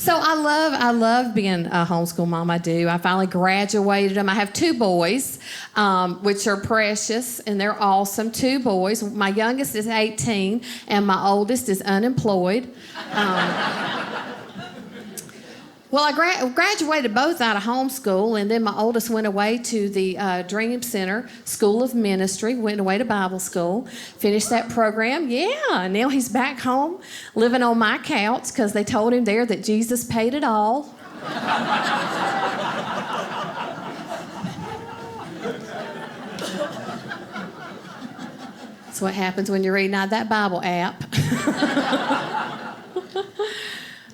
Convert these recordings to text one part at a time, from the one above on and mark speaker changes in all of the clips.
Speaker 1: So I love being a homeschool mom. I do. I finally graduated them. I have 2 boys, which are precious, and they're awesome. 2 boys. My youngest is 18, and my oldest is unemployed. Well, I graduated both out of homeschool, and then my oldest went away to the Dream Center School of Ministry, went away to Bible school, finished that program. Yeah, now he's back home living on my couch because they told him there that Jesus paid it all. That's what happens when you're reading out that Bible app.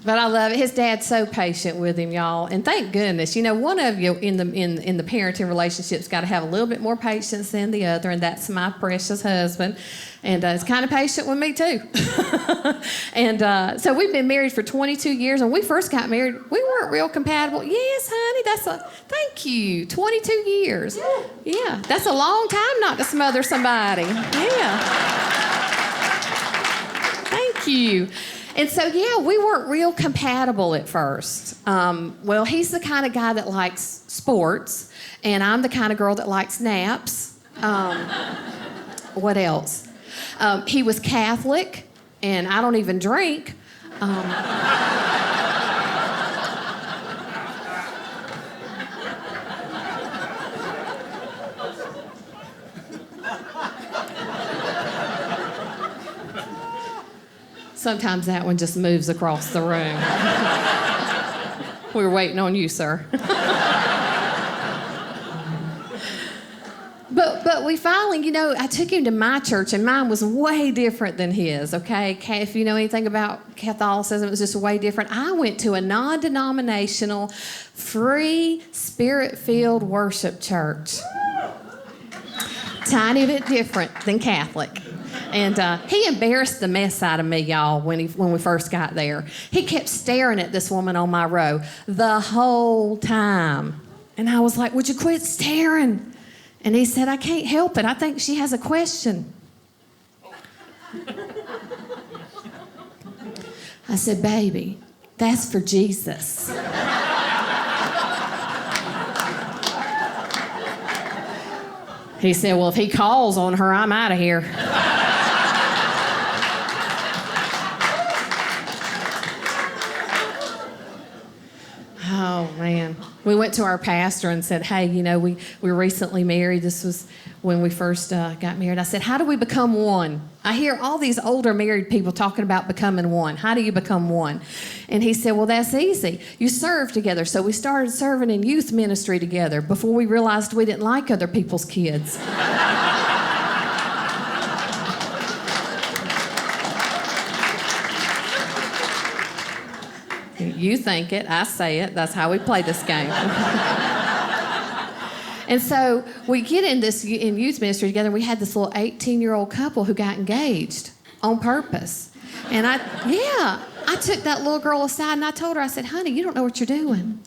Speaker 1: But I love it. His dad's so patient with him, y'all. And thank goodness. You know, one of you in the parenting relationship's got to have a little bit more patience than the other, and that's my precious husband. And he's kind of patient with me, too. And so we've been married for 22 years. And when we first got married, we weren't real compatible. Yes, honey, thank you. 22 years. Yeah, that's a long time not to smother somebody. Yeah. Thank you. And so, yeah, we weren't real compatible at first. Well, he's the kind of guy that likes sports, and I'm the kind of girl that likes naps. What else? He was Catholic, and I don't even drink. Sometimes that one just moves across the room. We were waiting on you, sir. But we finally, you know, I took him to my church, and mine was way different than his, okay? If you know anything about Catholicism, it was just way different. I went to a non-denominational, free, spirit-filled worship church. Tiny bit different than Catholic. And he embarrassed the mess out of me, y'all, when we first got there. He kept staring at this woman on my row the whole time. And I was like, would you quit staring? And he said, I can't help it. I think she has a question. I said, baby, that's for Jesus. He said, well, if he calls on her, I'm out of here. Oh, man. We went to our pastor and said, hey, you know, we were recently married. This was when we first got married. I said, how do we become one? I hear all these older married people talking about becoming one. How do you become one? And he said, well, that's easy. You serve together. So we started serving in youth ministry together before we realized we didn't like other people's kids. You think it, I say it. That's how we play this game. And so we get in youth ministry together, and we had this little 18-year-old couple who got engaged on purpose. And I took that little girl aside, and I told her, I said, honey, you don't know what you're doing.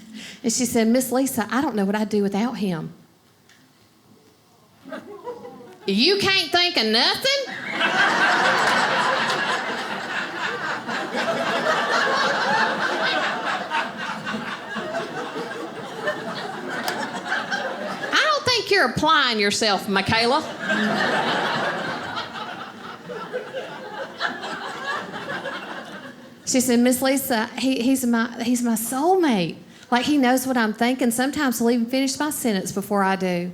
Speaker 1: And she said, Miss Lisa, I don't know what I'd do without him. You can't think of nothing? You're applying yourself, Michaela. She said, Miss Lisa, he's my soulmate. Like, he knows what I'm thinking. Sometimes he'll even finish my sentence before I do.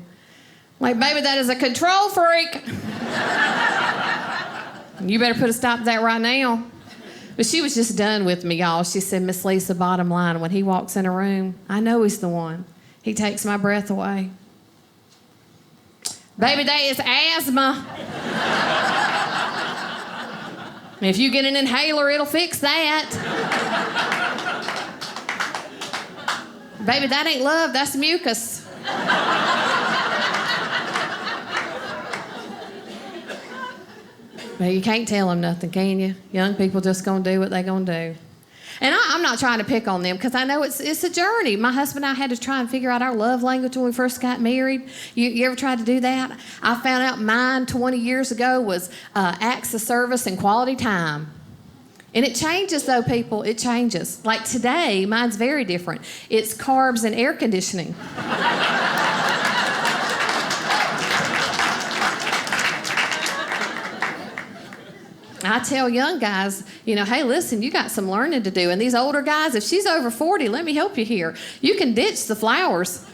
Speaker 1: Like, baby, that is a control freak. You better put a stop to that right now. But she was just done with me, y'all. She said, Miss Lisa, bottom line, when he walks in a room, I know he's the one. He takes my breath away. Baby, that is asthma. If you get an inhaler, it'll fix that. Baby, that ain't love, that's mucus. But you can't tell them nothing, can you? Young people just gonna do what they gonna do. And I'm not trying to pick on them because I know it's a journey. My husband and I had to try and figure out our love language when we first got married. You ever tried to do that? I found out mine 20 years ago was acts of service and quality time. And it changes, though, people. It changes. Like today, mine's very different. It's carbs and air conditioning. I tell young guys, hey, listen, you got some learning to do. And these older guys, if she's over 40, let me help you here. You can ditch the flowers.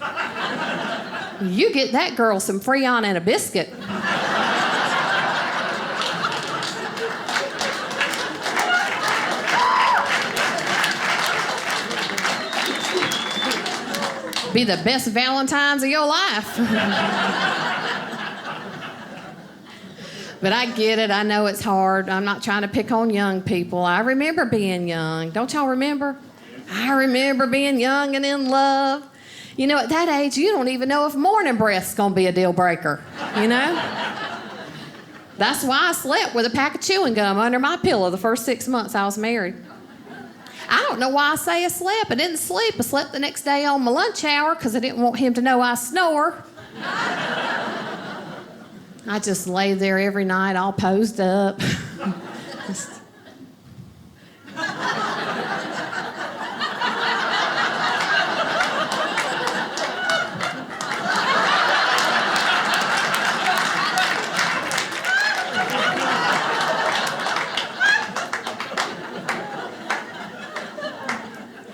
Speaker 1: You get that girl some Freon and a biscuit. Be the best Valentine's of your life. But I get it. I know it's hard. I'm not trying to pick on young people. I remember being young. Don't y'all remember? I remember being young and in love. At that age, you don't even know if morning breath's going to be a deal breaker, That's why I slept with a pack of chewing gum under my pillow the first 6 months I was married. I don't know why I say I slept. I didn't sleep. I slept the next day on my lunch hour because I didn't want him to know I snore. I just lay there every night all posed up.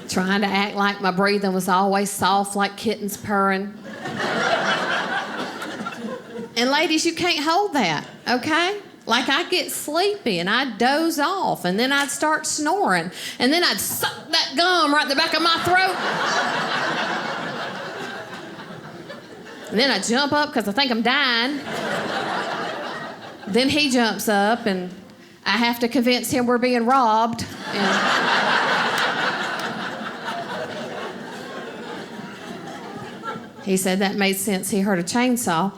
Speaker 1: Trying to act like my breathing was always soft like kittens purring. And ladies, you can't hold that, okay? Like I'd get sleepy and I'd doze off and then I'd start snoring and then I'd suck that gum right in the back of my throat. And then I'd jump up because I think I'm dying. Then he jumps up and I have to convince him we're being robbed. He said that made sense. He heard a chainsaw.